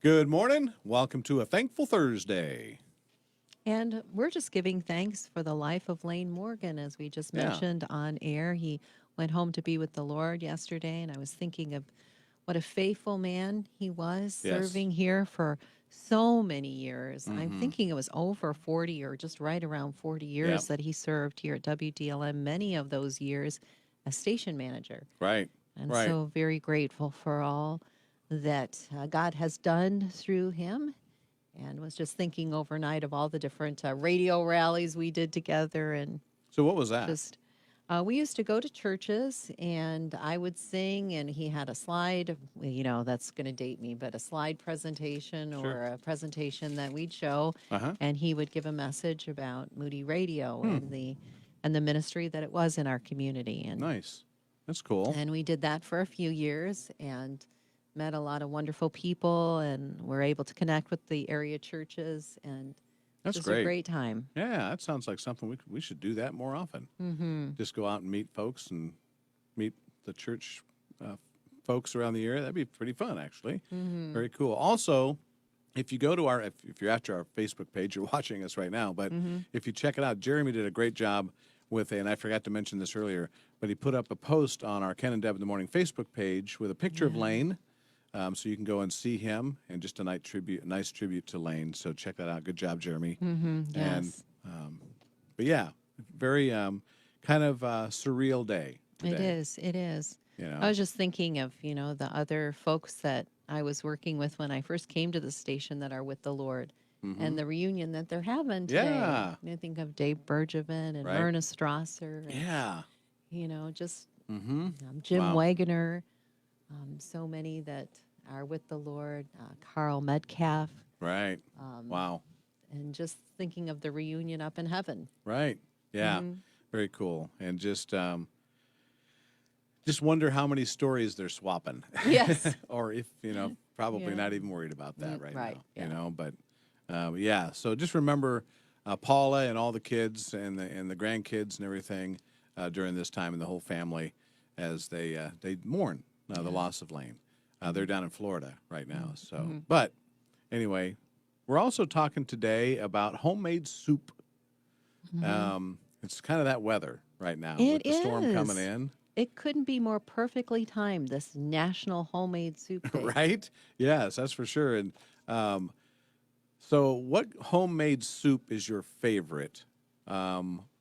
Good morning. Welcome to a Thankful Thursday. And we're just giving thanks for the life of Lane Morgan, as we just Yeah. mentioned on air. He went home to be with the Lord yesterday, and I was thinking of what a faithful man he was, Yes. serving here for so many years. I'm Mm-hmm. thinking it was over 40 or just right around 40 Yep. years that he served here at WDLM, many of those years as station manager. Right. And Right. so very grateful for all that God has done through him, and was just thinking overnight of all the different radio rallies we did together. And So what was that? just we used to go to churches, and I would sing, and he had a slide, that's going to date me, but a slide presentation Sure. or a presentation that we'd show, Uh-huh. and he would give a message about Moody Radio Hmm. and the ministry that it was in our community. And Nice. That's cool. and we did that for a few years and met a lot of wonderful people, and were able to connect with the area churches, and That's just great. a great time. Yeah, that sounds like something we should do that more often. Mm-hmm. Just go out and meet folks and meet the church folks around the area. That'd be pretty fun, actually. Mm-hmm. Very cool. Also, if you go to if you're after our Facebook page, you're watching us right now, but Mm-hmm. if you check it out, Jeremy did a great job with and I forgot to mention this earlier, but he put up a post on our Ken and Deb in the Morning Facebook page with a picture of Lane. So you can go and see him, and just a nice tribute to Lane. So check that out. Good job, Jeremy. Mm-hmm. And Yes, but yeah, very kind of surreal day today. it is. It is. You know, I was just thinking of, the other folks that I was working with when I first came to the station that are with the Lord, and the reunion that they're having today. Yeah. I think of Dave Bergevin and Right. Myrna Strasser. And, yeah. just Mm-hmm. Jim Wow. Wagoner. So many that are with the Lord. Carl Metcalf. Right. Um, Wow. And just thinking of the reunion up in heaven. Right. Yeah. Mhm. Very cool. And just wonder how many stories they're swapping. Yes. Or if, probably Yeah. not even worried about that right right, now. yeah. But yeah. So just remember Paula and all the kids and the grandkids and everything during this time, and the whole family as they mourn the loss of Lane. They're down in Florida right now. So, but anyway, we're also talking today about homemade soup. It's kind of that weather right now with It the storm coming is. in. It couldn't be more perfectly timed, this National Homemade Soup Day. Right? Yes, that's for sure. And so, what homemade soup is your favorite?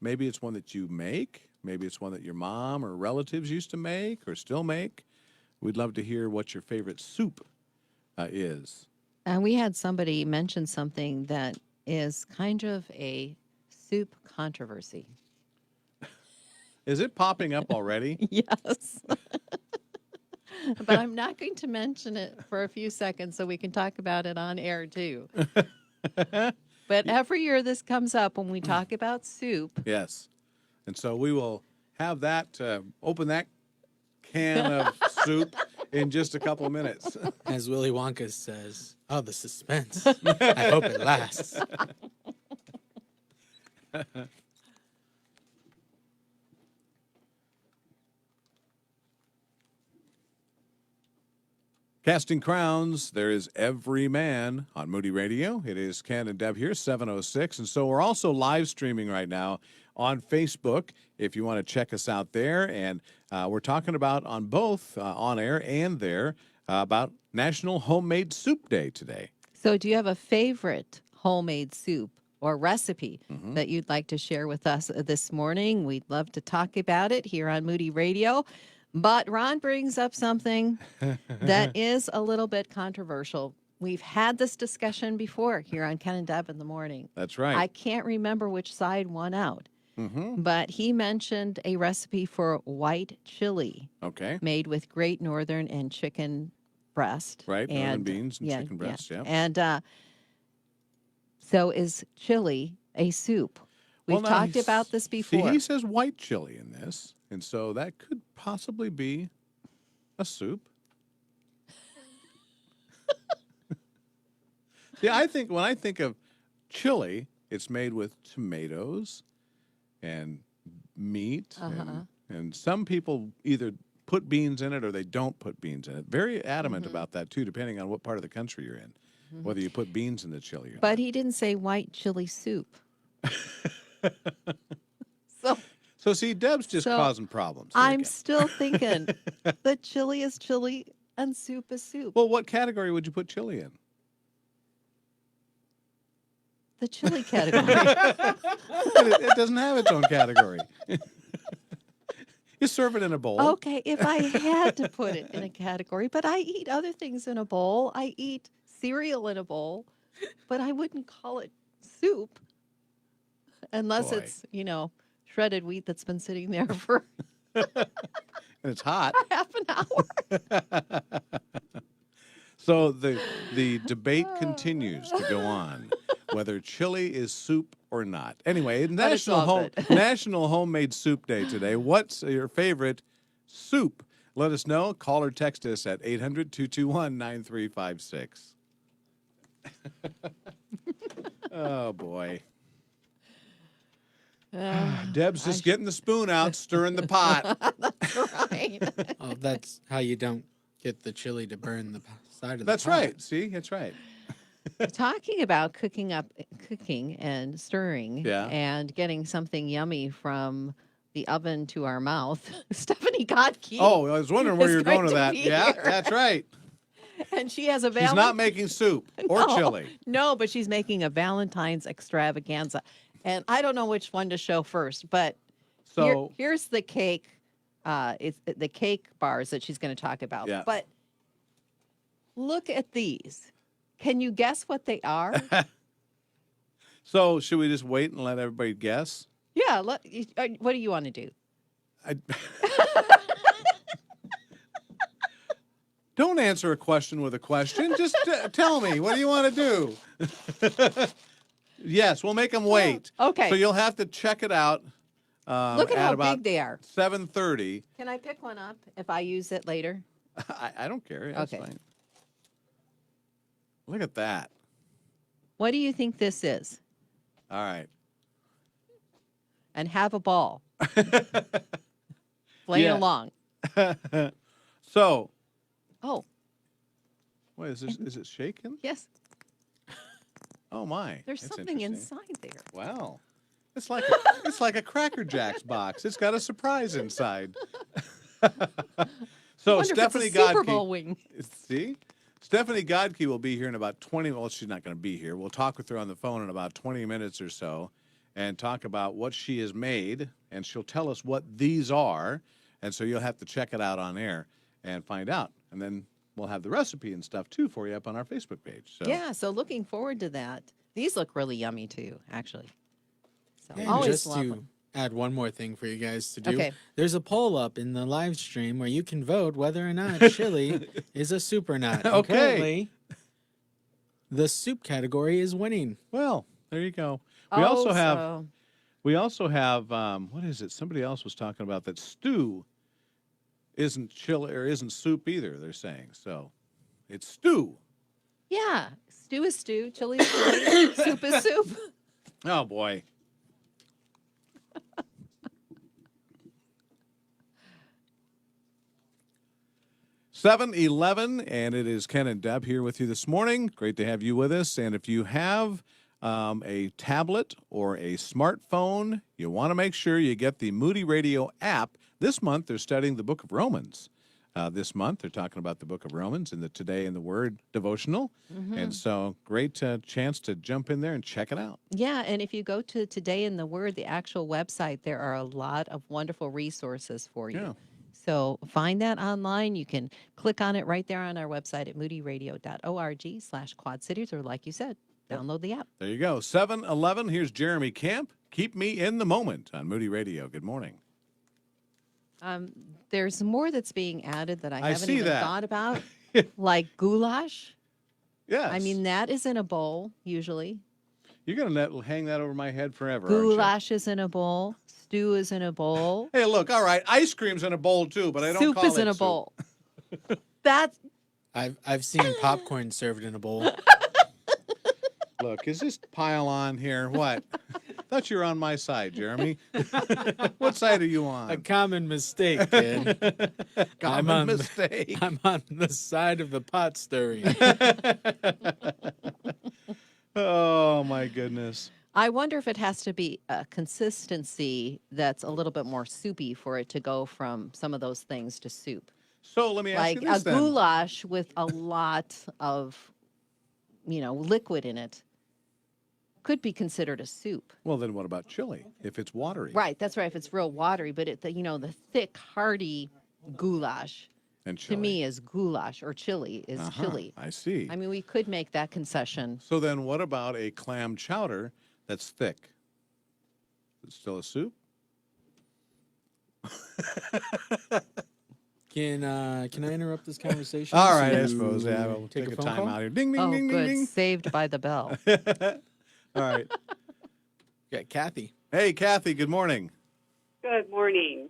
Maybe it's one that you make. Maybe it's one that your mom or relatives used to make or still make. We'd love to hear what your favorite soup is. And we had somebody mention something that is kind of a soup controversy. Is it popping up already? Yes. But I'm not going to mention it for a few seconds so we can talk about it on air too. But every year this comes up when we talk about soup. Yes. And so we will have that, open that can of soup in just a couple of minutes. As Willy Wonka says, oh, the suspense. I hope it lasts. Casting Crowns, there is Every Man on Moody Radio. It is Ken and Deb here, 7:06. And so we're also live streaming right now on Facebook if you want to check us out there. And we're talking about on both on air and there about National Homemade Soup Day today. So, do you have a favorite homemade soup or recipe Mm-hmm. that you'd like to share with us this morning? We'd love to talk about it here on Moody Radio. But Ron brings up something that is a little bit controversial. We've had this discussion before here on Ken and Deb in the morning. That's right. I can't remember which side won out, Mm-hmm. but he mentioned a recipe for white chili Okay. made with Great Northern and chicken breast. Right, northern beans and chicken breast, yeah. And so is chili a soup? We've Now, talked about this before. He says white chili in this, and so that could possibly be a soup. Yeah, I think when I think of chili, it's made with tomatoes and meat, and some people either put beans in it or they don't put beans in it. Very adamant about that too, depending on what part of the country you're in. whether you put beans in the chili or But he didn't say white chili soup. So So see, Deb's just So, causing problems. here I'm again. still thinking that chili is chili and soup is soup. Well, what category would you put chili in? The chili category. It doesn't have its own category. You serve it in a bowl. Okay, if I had to put it in a category, but I eat other things in a bowl. I eat cereal in a bowl, but I wouldn't call it soup unless Boy. it's, shredded wheat that's been sitting there for And it's hot. half an hour. So the debate continues to go on whether chili is soup or not. Anyway, But it's all good. National Homemade Soup Day today. What's your favorite soup? Let us know. Call or text us at 800-221-9356. Oh boy. Deb's just getting the spoon out, stirring the pot. Right. Oh, that's how you don't get the chili to burn the side of the That's pot. right. See, that's right. Talking about cooking and stirring Yeah. and getting something yummy from the oven to our mouth, Stephanie Godke. Oh, I was wondering where is you're going going with to that. be Yeah, here. that's right. And she has a She's not making soup or No. chili. No, but she's making a Valentine's extravaganza. And I don't know which one to show first, but So here's the cake. It's the cake bars that she's going to talk about. Yeah. But look at these. Can you guess what they are? So should we just wait and let everybody guess? Yeah. What do you want to do? I... Don't answer a question with a question. Just tell me. What do you want to do? Yes, we'll make them wait. Okay. So you'll have to check it out. Look at how about big they are. 7:30. Can I pick one up if I use it later? I don't care. That's Okay. fine. Look at that. What do you think this is? All right. And have a ball. Playing Yeah. along. So, Oh, what is this? Is it shaking? yes. Oh my! There's That's something interesting. inside there. Wow. It's like a Cracker Jacks box. It's got a surprise inside. So Wonder Stephanie if it's a Super Godke, Bowl wing. see, Stephanie Godke will be here in about 20. Well, she's not going to be here. We'll talk with her on the phone in about 20 minutes or so, and talk about what she has made, and she'll tell us what these are, and so you'll have to check it out on air and find out, and then we'll have the recipe and stuff too for you up on our Facebook page. So Yeah, so looking forward to that. These look really yummy too, actually. So And always just love to them. add one more thing for you guys to do. Okay. There's a poll up in the live stream where you can vote whether or not chili is a soup or not. And Okay. currently, the soup category is winning. well, there you go. We also have. so- We also have what is it? Somebody else was talking about that stew isn't chili or isn't soup either. They're saying so. It's stew. yeah, stew is stew, chili is chili, soup is soup. Oh boy. (7:11) and it is Ken and Deb here with you this morning. Great to have you with us. And if you have a tablet or a smartphone, you want to make sure you get the Moody Radio app. This month, they're studying the book of Romans. This month, they're talking about the book of Romans in the Today in the Word devotional. And so, great chance to jump in there and check it out. Yeah, and if you go to Today in the Word, the actual website, there are a lot of wonderful resources for you. Yeah. So find that online. You can click on it right there on our website at moodyradio.org/Quad Cities, or like you said, download the app. There you go. 7:11. Here's Jeremy Camp. Keep me in the moment on Moody Radio. Good morning. There's more that's being added that I I haven't see even that. thought about, like goulash. Yes. I mean, that is in a bowl usually. you're going to hang that over my head forever, aren't you? Goulash is in a bowl. Stew is in a bowl. Hey, look, all right, ice cream's in a bowl too, but I don't Soup call is it in a soup. bowl. That's I've seen popcorn served in a bowl. Look, is this pile on here? What? Thought you were on my side, Jeremy. What side are you A on? common mistake, kid. Common on the- mistake. I'm on the side of the pot stirring. goodness. I wonder if it has to be a consistency that's a little bit more soupy for it to go from some of those things to soup. So let me ask Like you a this then. goulash with a lot of, liquid in it could be considered a soup. Well, then what about chili if it's watery? Right, that's right. If it's real watery, but the thick, hearty goulash And to chili. me is goulash, or chili is chili. I see. I mean, we could make that concession. So then what about a clam chowder that's thick? Is it still a soup? Can I interrupt this conversation? All right, I to suppose. Yeah, we'll take a phone time call? out here. Ding, ding, Oh, ding, good. ding, ding. Saved by the bell. All right. Got Kathy. Hey, Kathy, good morning. Good morning.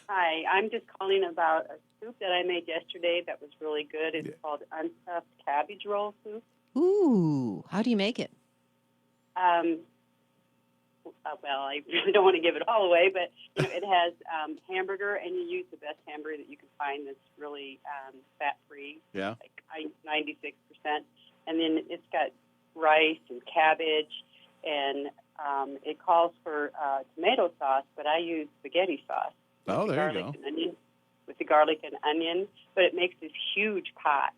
Hi, I'm just calling about a soup that I made yesterday that was really good. It's called unstuffed cabbage roll soup. Ooh, how do you make it? Well, I really don't want to give it all away, but it has hamburger, and you use the best hamburger that you can find that's really fat-free, Yeah. like 96%. And then it's got rice and cabbage, and it calls for tomato sauce, but I use spaghetti sauce. Oh, there you Garlic go. and onion, with the garlic and onion, but it makes this huge pot.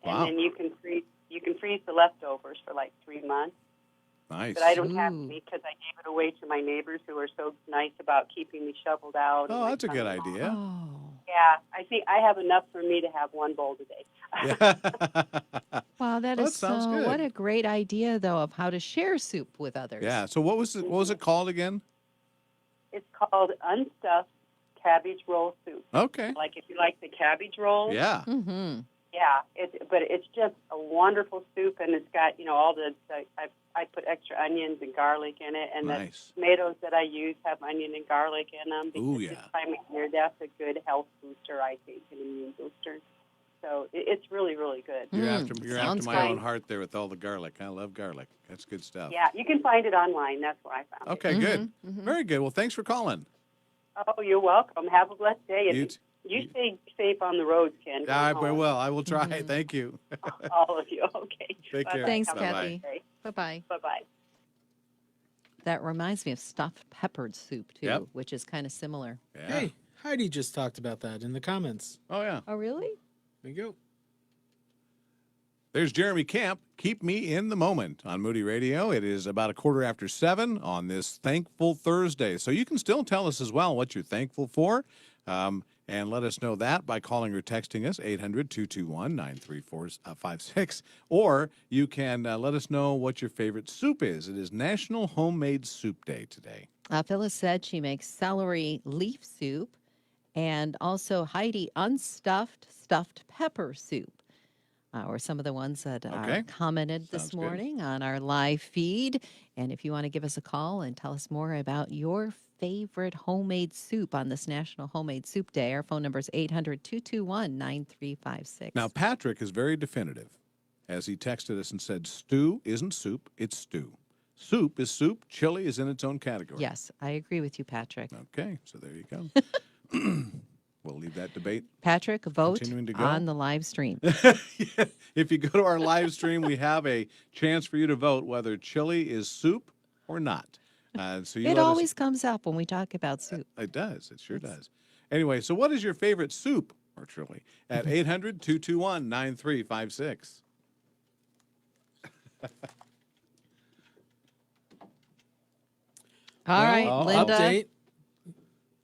And Wow. then you can freeze the leftovers for like 3 months. Nice. But I don't have Ooh. any because I gave it away to my neighbors who are so nice about keeping me shoveled out. and Oh, my that's a good son-in-law. idea. Oh. Yeah, I think I have enough for me to have one bowl today. Yeah. Wow, that Well, is that sounds so. good. What a great idea, though, of how to share soup with others. Yeah. So what was it called again? It's called unstuffed cabbage roll soup. Okay. Like if you like the cabbage rolls. Yeah. Mm-hmm. Yeah, but it's just a wonderful soup, and it's got all I put extra onions and garlic in it, and Nice. the tomatoes that I use have onion and garlic in them. Because Ooh, this yeah. time of year, that's a good health booster, I think, an immune booster. So it's really, really good. You're Mm, after sounds my own fine. heart there with all the garlic. I love garlic. That's good stuff. Yeah, you can find it online. That's where I found Okay, Mhm, good. mhm. Very good. Well, thanks for calling. it. Oh, you're welcome. Have a blessed day. You And t- you stay safe on the roads, Ken. I Going home. will. I will try. Mhm. Thank you. All of you. Okay. Take care. Thanks, Have a Kathy. blessed day. Bye-bye. Bye-bye. That reminds me of stuffed peppered soup, too, Yep. which is kind of similar. Yeah. Hey, Heidi just talked about that in the comments. Oh, yeah. Oh, really? There you go. There's Jeremy Camp. Keep me in the moment on Moody Radio. It is about 7:15 on this Thankful Thursday. So you can still tell us as well what you're thankful for. And let us know that by calling or texting us, 800-221-93456. Or you can let us know what your favorite soup is. It is National Homemade Soup Day today. Phyllis said she makes celery leaf soup, and also Heidi unstuffed stuffed pepper soup. Were some of the ones that Okay. are commented Sounds this good. morning on our live feed. And if you want to give us a call and tell us more about your favorite homemade soup on this National Homemade Soup Day, our phone number is 800-221-9356. Now, Patrick is very definitive as he texted us and said, stew isn't soup, it's stew. Soup is soup. Chili is in its own category. Yes, I agree with you, Patrick. Okay, so there you go. We'll leave that debate. Patrick, vote Continuing to go. on the live stream. If you go to our live stream, we have a chance for you to vote whether chili is soup or not. So you It let us- always comes up when we talk about soup. It does. It sure does. Anyway, so what is your favorite soup or chili? At 800-221-9356. All right, Oh, Linda. Update.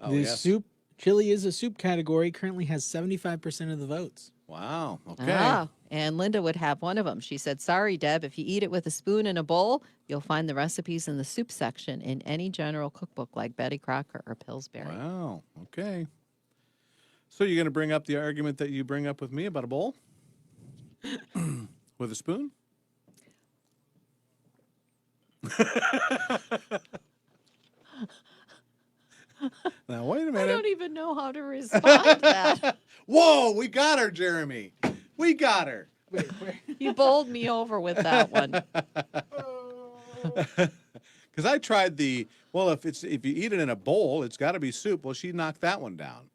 Oh, The yes. soup, chili is a soup category, currently has 75% of the votes. Wow. Okay. Ah, and Linda would have one of them. She said, sorry, Deb, if you eat it with a spoon in a bowl, you'll find the recipes in the soup section in any general cookbook like Betty Crocker or Pillsbury. Wow. Okay. So you're going to bring up the argument that you bring up with me about a bowl? With a spoon? Now, wait a I minute. don't even know how to respond to that. Whoa, we got her, Jeremy. We got her. Wait, where? You bowled me over with that one. Because I tried if you eat it in a bowl, it's got to be soup. Well, she knocked that one down.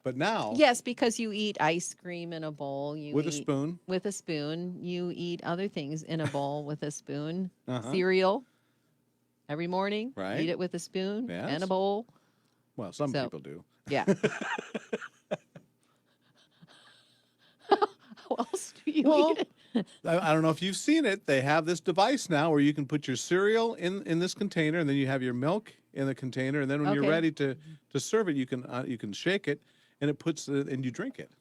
But now, Yes, because you eat ice cream in a bowl. You with a eat spoon. with a spoon. You eat other things in a bowl with a spoon. Uh-huh. Cereal every morning. Right. Eat it with a spoon and Yes. a bowl. Well, some So- people do. Yeah. How else do you Well, eat it? I don't know if you've seen it. They have this device now where you can put your cereal in this container, and then you have your milk in the container, and then when you're Okay. ready to serve it, you can shake it, and it puts it, and you drink it.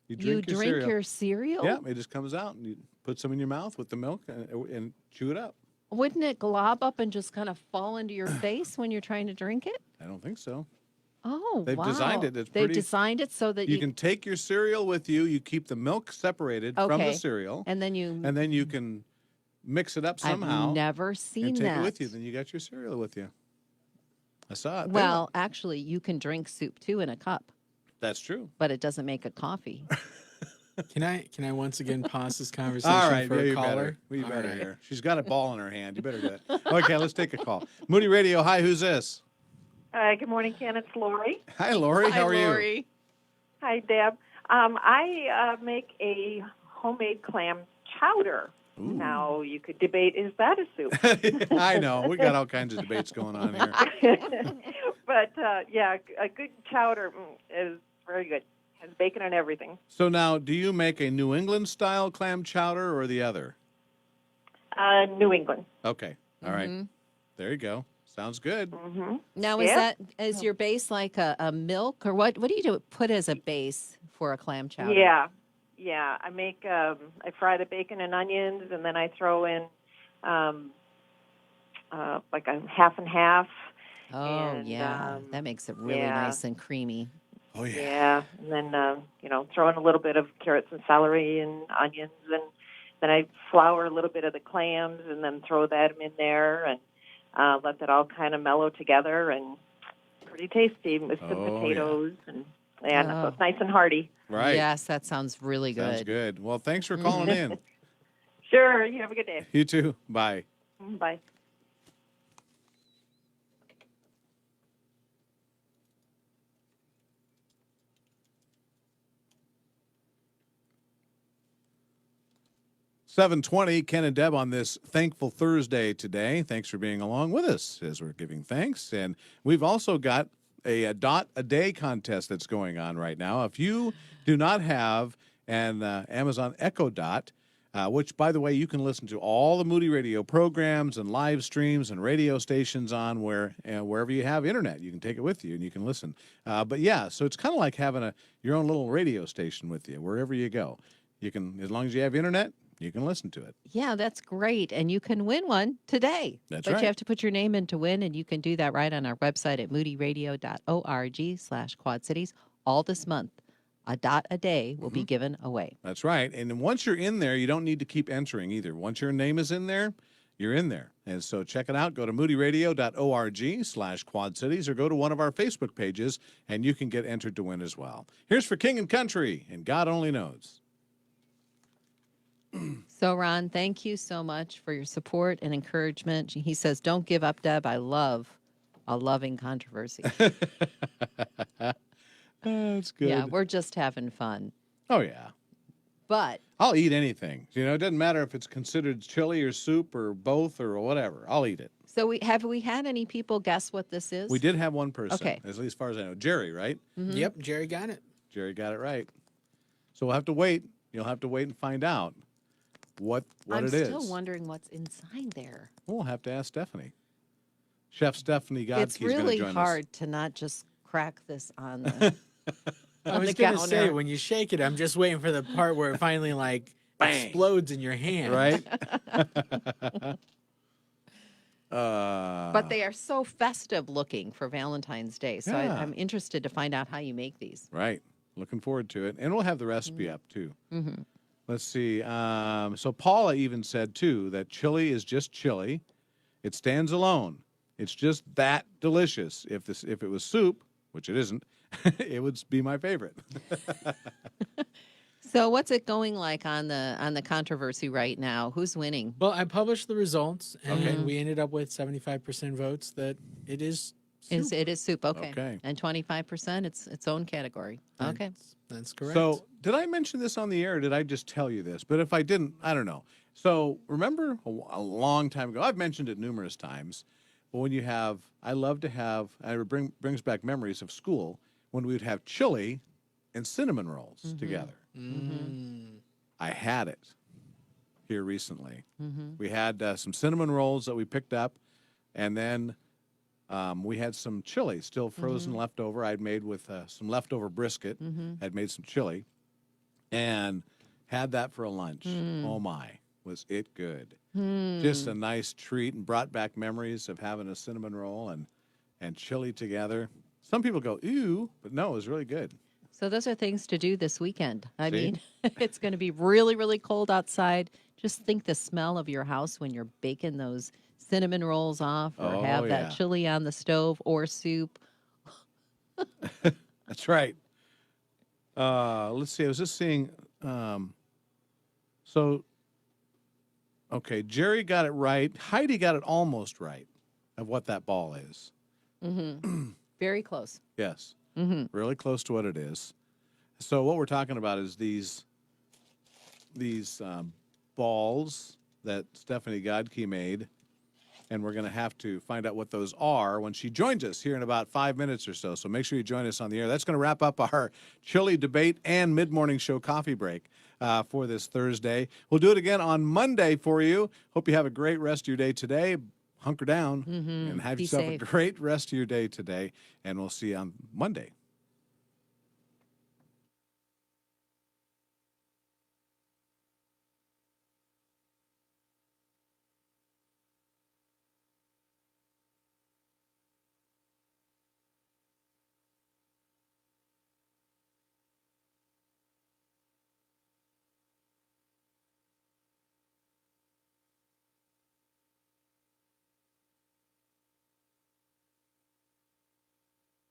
You You drink your drink cereal. your cereal? Yeah, it just comes out, and you put some in your mouth with the milk, and chew it up. Wouldn't it glob up and just kind of fall into your face when you're trying to drink it? I don't think so. Oh, They've wow. designed it. It's They've pretty- designed it so that You can take your cereal with you. You keep the milk separated from the Okay. cereal, and then you. and then you can mix it up somehow I've never seen and take that. it with you. Then you got your cereal with you. I saw it. They Well, actually, you can drink soup too in a cup, that's true. but it doesn't make a coffee. Can I once again pause this conversation All right, for yeah, a you caller? better. You All better right. here. She's got a ball in her hand. You better do it. Okay, let's take a call. Moody Radio. Hi, who's this? Hi, good morning, Ken. It's Lori. Hi, Lori. How are you? Lori. Hi, Deb. I make a homemade clam chowder. Ooh. Now, you could debate, is that a soup? I know. We got all kinds of debates going on here. But, yeah, a good chowder is very good. Has bacon and everything. So now, do you make a New England style clam chowder or the other? New England. Okay. All right. Mhm. There you go. Sounds good. Mm-hmm. Now, Yeah. is your base like a milk or what? What do you put as a base for a clam chowder? Yeah. Yeah. I make, I fry the bacon and onions, and then I throw in like a half and half. Oh, And, yeah. That makes it really yeah. nice and creamy. Oh, yeah. Yeah, and then throw in a little bit of carrots and celery and onions, and then I flour a little bit of the clams, and then throw that in there, and let that all kind of mellow together, and pretty tasty with some Oh, yeah. potatoes, and so Oh. it's nice and hearty. Right. Yes, that sounds really good. Sounds good. Well, thanks for calling in. Sure, you have a good day. You too. Bye. Bye. $7:20, Ken and Deb on this Thankful Thursday today. Thanks for being along with us as we're giving thanks. And we've also got a dot a day contest that's going on right now. If you do not have an Amazon Echo Dot, which, by the way, you can listen to all the Moody Radio programs and live streams and radio stations on wherever you have internet. You can take it with you and you can listen. But yeah, so it's kind of like having your own little radio station with you wherever you go. You can, as long as you have internet, you can listen to it. Yeah, that's great. And you can win one today. That's but right. you have to put your name in to win, and you can do that right on our website at moodyradio.org/Quad Cities. All this month, a dot a day will be given away. That's right. And then once you're in there, you don't need to keep entering either. Once your name is in there, you're in there. And so check it out. Go to moodyradio.org/Quad Cities or go to one of our Facebook pages, and you can get entered to win as well. Here's for King and Country, and God Only Knows. So, Ron, thank you so much for your support and encouragement. He says, don't give up, Deb. I love a loving controversy. That's good. Yeah, we're just having fun. Oh, yeah. But I'll eat anything. You know, it doesn't matter if it's considered chili or soup or both or whatever. I'll eat it. so we had any people guess what this is? We did have one person, Okay. at least as far as I know. Jerry, right? Mhm. Yep, Jerry got it. Jerry got it right. So we'll have to wait. You'll have to wait and find out what I'm it is. still wondering what's inside there. We'll have to ask Stephanie. Chef Stephanie Godke It's is going to really join hard to not just crack this on the, I on was the gonna counter. say when you shake it, I'm just waiting for the part where it finally like Bang. explodes in your us. hand. Right? But they are so festive looking for Valentine's Day. So Yeah. I'm interested to find out how you make these. Right. Looking forward to it. And we'll have the recipe up, too. Mm-hmm. Let's see. So Paula even said, too, that chili is just chili. It stands alone. It's just that delicious. If it was soup, which it isn't, it would be my favorite. So what's it going like on the controversy right now? Who's winning? Well, I published the results, and Okay. we ended up with 75% votes that it is It is soup. Okay. Okay. And 25%, it's its own category. Okay. That's correct. So, did I mention this on the air or did I just tell you this? But if I didn't, I don't know. So, remember a long time ago, I've mentioned it numerous times, but when you have, I love to have, brings back memories of school when we would have chili and cinnamon rolls together. I had it here recently. We had some cinnamon rolls that we picked up, and then we had some chili still frozen leftover. I'd made with some leftover brisket. I'd made some chili and had that for a lunch. Oh my, was it good. Just a nice treat and brought back memories of having a cinnamon roll and chili together. Some people go, ew, but no, it was really good. So those are things to do this weekend. I See? mean, it's going to be really, really cold outside. Just think the smell of your house when you're baking those cinnamon rolls off or Oh, have yeah. that chili on the stove or soup. That's right. Let's see. I was just seeing. Okay, Jerry got it right. Heidi got it almost right of what that ball is. Very close. Yes, really close to what it is. So what we're talking about is these balls that Stephanie Godke made, and we're going to have to find out what those are when she joins us here in about 5 minutes or so. So make sure you join us on the air. That's going to wrap up our chili debate and mid-morning show coffee break for this Thursday. We'll do it again on Monday for you. Hope you have a great rest of your day today. Hunker down and have Be yourself safe. a great rest of your day today. And we'll see you on Monday.